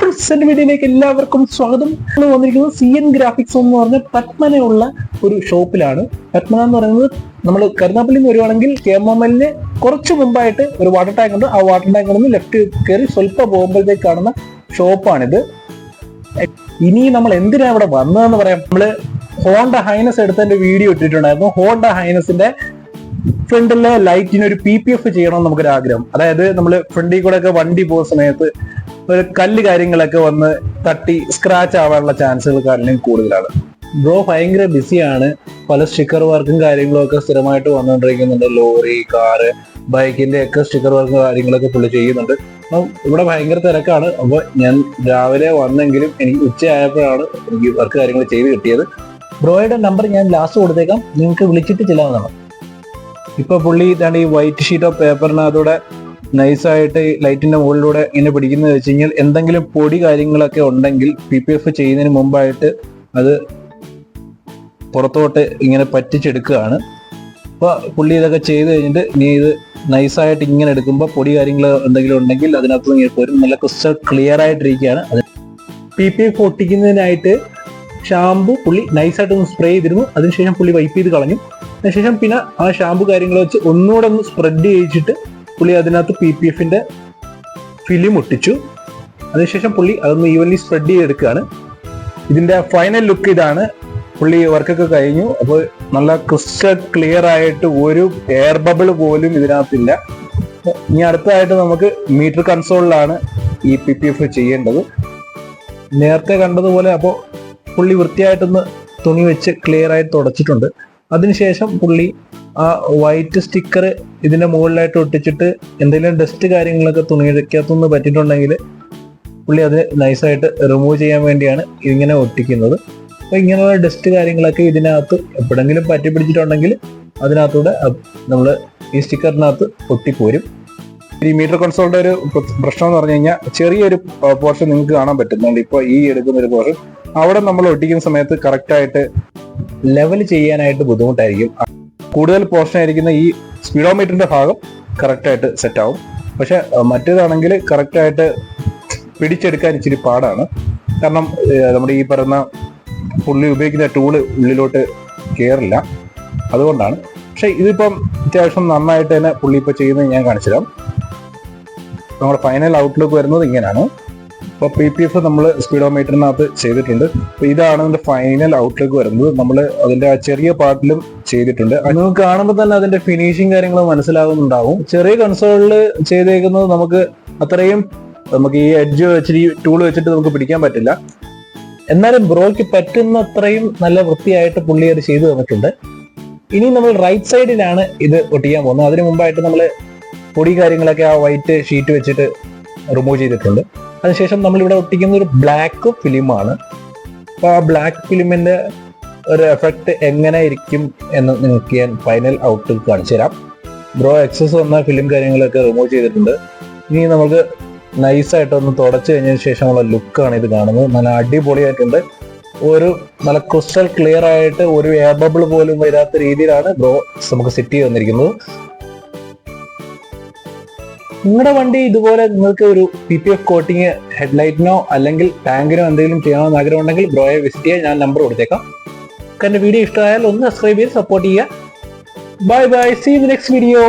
Friends, വീഡിയോയിലേക്ക് എല്ലാവർക്കും സ്വാഗതം. നമ്മൾ വന്നിരിക്കുന്നത് CN ഗ്രാഫിക്സ് എന്ന് പറഞ്ഞ പത്മനയുള്ള ഒരു ഷോപ്പിലാണ്. പത്മന എന്ന് പറയുന്നത് നമ്മൾ കരുനാപ്പള്ളിയിൽ നിന്ന് വരുവാണെങ്കിൽ KMML കുറച്ച് മുമ്പായിട്ട് ഒരു വാട്ടർ ടാങ്ക് ഉണ്ട്. ആ വാട്ടർ ടാങ്കിൽ നിന്ന് ലെഫ്റ്റ് കയറി സ്വല്പം പോകുമ്പോഴത്തേക്ക് കാണുന്ന ഷോപ്പാണിത്. ഇനി നമ്മൾ എന്തിനാണ് ഇവിടെ വന്നതെന്ന് പറയാം. നമ്മള് ഹോണ്ട ഹൈനസ് എടുത്തതിന്റെ വീഡിയോ ഇട്ടിട്ടുണ്ടായിരുന്നു. ഹോണ്ട ഹൈനസിന്റെ ഫ്രണ്ടിലെ ലൈറ്റിന് ഒരു PPF ചെയ്യണമെന്ന് നമുക്കൊരു ആഗ്രഹം. അതായത് നമ്മൾ ഫ്രണ്ടിൽ കൂടെ ഒക്കെ വണ്ടി പോകുന്ന സമയത്ത് ഒരു കല്ല് കാര്യങ്ങളൊക്കെ വന്ന് തട്ടി സ്ക്രാച്ച് ആവാനുള്ള ചാൻസുകൾ കാരണം കൂടുതലാണ്. ബ്രോ ഭയങ്കര ബിസിയാണ്. പല സ്റ്റിക്കർ വർക്കും കാര്യങ്ങളും ഒക്കെ സ്ഥിരമായിട്ട് വന്നുകൊണ്ടിരിക്കുന്നുണ്ട്. ലോറി, കാറ്, ബൈക്കിന്റെ ഒക്കെ സ്റ്റിക്കർ വർക്കും കാര്യങ്ങളൊക്കെ പുള്ളി ചെയ്യുന്നുണ്ട്. അപ്പം ഇവിടെ ഭയങ്കര തിരക്കാണ്. അപ്പോൾ ഞാൻ രാവിലെ വന്നെങ്കിലും എനിക്ക് ഉച്ചയായപ്പോഴാണ് എനിക്ക് വർക്ക് കാര്യങ്ങൾ ചെയ്ത് കിട്ടിയത്. ബ്രോയുടെ നമ്പർ ഞാൻ ലാസ്റ്റ് കൊടുത്തേക്കാം, നിങ്ങൾക്ക് വിളിച്ചിട്ട് ചെല്ലാവുന്നതാണ്. ഇപ്പൊ പുള്ളി ഇതാണ് ഈ വൈറ്റ് ഷീറ്റ് ഓഫ് പേപ്പറിനകത്തൂടെ നൈസായിട്ട് ലൈറ്റിന്റെ മുകളിലൂടെ ഇങ്ങനെ പിടിക്കുന്നത് വെച്ച് കഴിഞ്ഞാൽ എന്തെങ്കിലും പൊടി കാര്യങ്ങളൊക്കെ ഉണ്ടെങ്കിൽ PPF ചെയ്യുന്നതിന് മുമ്പായിട്ട് അത് പുറത്തോട്ട് ഇങ്ങനെ പറ്റിച്ചെടുക്കുകയാണ്. അപ്പോൾ പുള്ളി ഇതൊക്കെ ചെയ്ത് കഴിഞ്ഞിട്ട് ഇനി ഇത് നൈസായിട്ട് ഇങ്ങനെ എടുക്കുമ്പോൾ പൊടി കാര്യങ്ങൾ എന്തെങ്കിലും ഉണ്ടെങ്കിൽ അതിനകത്ത് ഇങ്ങനെ പോരും. നല്ല ക്രിസ്റ്റൽ ക്ലിയർ ആയിട്ടിരിക്കുകയാണ്. അത് PPF ഒട്ടിക്കുന്നതിനായിട്ട് ഷാമ്പു പുള്ളി നൈസായിട്ടൊന്ന് സ്പ്രേ ചെയ്തിരുന്നു. അതിനുശേഷം പുള്ളി വൈപ്പ് ചെയ്ത് കളഞ്ഞു. അതിനുശേഷം പിന്നെ ആ ഷാമ്പു കാര്യങ്ങൾ വെച്ച് ഒന്നുകൂടെ ഒന്ന് സ്പ്രെഡ് ചെയ്യിച്ചിട്ട് പുള്ളി അതിനകത്ത് PPFന്റെ ഫിലിം ഒട്ടിച്ചു. അതിനുശേഷം പുള്ളി അതൊന്ന് ഈവൻലി സ്പ്രെഡ് ചെയ്തെടുക്കുകയാണ്. ഇതിന്റെ ഫൈനൽ ലുക്ക് ഇതാണ്. പുള്ളി വർക്കൊക്കെ കഴിഞ്ഞു. അപ്പോൾ നല്ല ക്രിസ്റ്റൽ ക്ലിയർ ആയിട്ട് ഒരു എയർ ബബിൾ പോലും ഇതിനകത്തില്ല. ഇനി അടുത്തതായിട്ട് നമുക്ക് മീറ്റർ കൺസോളിലാണ് ഈ PPF ചെയ്യേണ്ടത്. നേരത്തെ കണ്ടതുപോലെ അപ്പോൾ പുള്ളി വൃത്തിയായിട്ടൊന്ന് തുണി വെച്ച് ക്ലിയർ ആയിട്ട് തുടച്ചിട്ടുണ്ട്. അതിനുശേഷം പുള്ളി ആ വൈറ്റ് സ്റ്റിക്കർ ഇതിന്റെ മുകളിലായിട്ട് ഒട്ടിച്ചിട്ട് എന്തെങ്കിലും ഡസ്റ്റ് കാര്യങ്ങളൊക്കെ തുണിക്കകത്തുനിന്ന് പറ്റിയിട്ടുണ്ടെങ്കിൽ പുള്ളി അത് നൈസായിട്ട് റിമൂവ് ചെയ്യാൻ വേണ്ടിയാണ് ഇങ്ങനെ ഒട്ടിക്കുന്നത്. അപ്പൊ ഇങ്ങനെയുള്ള ഡസ്റ്റ് കാര്യങ്ങളൊക്കെ ഇതിനകത്ത് എപ്പോഴെങ്കിലും പറ്റി പിടിച്ചിട്ടുണ്ടെങ്കിൽ അതിനകത്തൂടെ നമ്മൾ ഈ സ്റ്റിക്കറിനകത്ത് ഒട്ടിപ്പോരും. ഈ മീറ്റർ കൺസോളിന്റെ ഒരു പ്രശ്നം എന്ന് പറഞ്ഞു കഴിഞ്ഞാൽ ചെറിയൊരു പോർഷൻ നിങ്ങൾക്ക് കാണാൻ പറ്റുന്നുണ്ട്. ഇപ്പോൾ ഈ എടുക്കുന്ന ഒരു പോർഷൻ അവിടെ നമ്മൾ ഒട്ടിക്കുന്ന സമയത്ത് കറക്റ്റായിട്ട് ലെവൽ ചെയ്യാനായിട്ട് ബുദ്ധിമുട്ടായിരിക്കും. കൂടുതൽ പോർഷൻ ആയിരിക്കുന്ന ഈ സ്പീഡോമീറ്ററിന്റെ ഭാഗം കറക്റ്റായിട്ട് സെറ്റ് ആവും. പക്ഷെ മറ്റേതാണെങ്കിൽ കറക്റ്റായിട്ട് പിടിച്ചെടുക്കാൻ ഇച്ചിരി പാടാണ്. കാരണം നമ്മുടെ ഈ പറയുന്ന പുള്ളി ഉപയോഗിക്കുന്ന ടൂള് ഉള്ളിലോട്ട് കയറില്ല, അതുകൊണ്ടാണ്. പക്ഷെ ഇതിപ്പം അത്യാവശ്യം നന്നായിട്ട് തന്നെ പുള്ളി ഇപ്പോൾ ചെയ്യുന്നത് ഞാൻ കാണിച്ചുതരാം. നമ്മുടെ ഫൈനൽ ഔട്ട്ലുക്ക് വരുന്നത് ഇങ്ങനെയാണ്. അപ്പോൾ PPF നമ്മൾ സ്പീഡോമീറ്ററിനകത്ത് ചെയ്തിട്ടുണ്ട്. അപ്പോൾ ഇതാണ് അതിന്റെ ഫൈനൽ ഔട്ട്ലുക്ക് വരുന്നത്. നമ്മൾ അതിന്റെ ആ ചെറിയ പാർട്ടിലും ചെയ്തിട്ടുണ്ട്. നിങ്ങൾക്ക് കാണുമ്പോൾ തന്നെ അതിന്റെ ഫിനിഷിങ് കാര്യങ്ങൾ മനസ്സിലാകുന്നുണ്ടാവും. ചെറിയ കൺസോളിൽ ചെയ്തേക്കുന്നത് നമുക്ക് അത്രയും നമുക്ക് ഈ എഡ്ജ് വെച്ചിട്ട് ഈ ടൂൾ വെച്ചിട്ട് നമുക്ക് പിടിക്കാൻ പറ്റില്ല. എന്നാലും ബ്രോയ്ക്ക് പറ്റുന്ന അത്രയും നല്ല വൃത്തിയായിട്ട് പുള്ളി അത് ചെയ്തു തന്നിട്ടുണ്ട്. ഇനി നമ്മൾ റൈറ്റ് സൈഡിലാണ് ഇത് ഒട്ടിക്കാൻ പോകുന്നത്. അതിന് മുമ്പായിട്ട് നമ്മൾ പൊടി കാര്യങ്ങളൊക്കെ ആ വൈറ്റ് ഷീറ്റ് വെച്ചിട്ട് റിമൂവ് ചെയ്തിട്ടുണ്ട്. അതിനുശേഷം നമ്മളിവിടെ ഒട്ടിക്കുന്ന ഒരു ബ്ലാക്ക് ഫിലിമാണ്. അപ്പോൾ ആ ബ്ലാക്ക് ഫിലിമിന്റെ ഒരു എഫക്റ്റ് എങ്ങനെ ഇരിക്കും എന്ന് നിങ്ങൾക്ക് ഞാൻ ഫൈനൽ ഔട്ട് കാണിച്ചു തരാം. ബ്രോ എക്സസ് വന്ന ഫിലിം കാര്യങ്ങളൊക്കെ റിമൂവ് ചെയ്തിട്ടുണ്ട്. ഇനി നമുക്ക് നൈസായിട്ടൊന്ന് തുടച്ചു കഴിഞ്ഞതിന് ശേഷമുള്ള ലുക്കാണ് ഇത് കാണുന്നത്. നല്ല അടിപൊളിയായിട്ടുണ്ട്. ഒരു നല്ല ക്രിസ്റ്റൽ ക്ലിയർ ആയിട്ട് ഒരു എയർ ബബിൾ പോലും വരാത്ത രീതിയിലാണ് ബ്രോ നമുക്ക് സെറ്റ് ചെയ്ത് തന്നിരിക്കുന്നത്. നിങ്ങളുടെ വണ്ടി ഇതുപോലെ നിങ്ങൾക്ക് ഒരു PPF കോട്ടിങ് ഹെഡ്ലൈറ്റിനോ അല്ലെങ്കിൽ ടാങ്കിനോ എന്തെങ്കിലും ചെയ്യണമെന്ന് ആഗ്രഹം ഉണ്ടെങ്കിൽ ബ്രോയെ വിസിറ്റ് ചെയ്യാൻ ഞാൻ നമ്പർ കൊടുത്തേക്കാം. എൻ്റെ വീഡിയോ ഇഷ്ടമായാൽ ഒന്ന് സബ്സ്ക്രൈബ് ചെയ്ത് സപ്പോർട്ട് ചെയ്യുക. Bye bye, see you next video.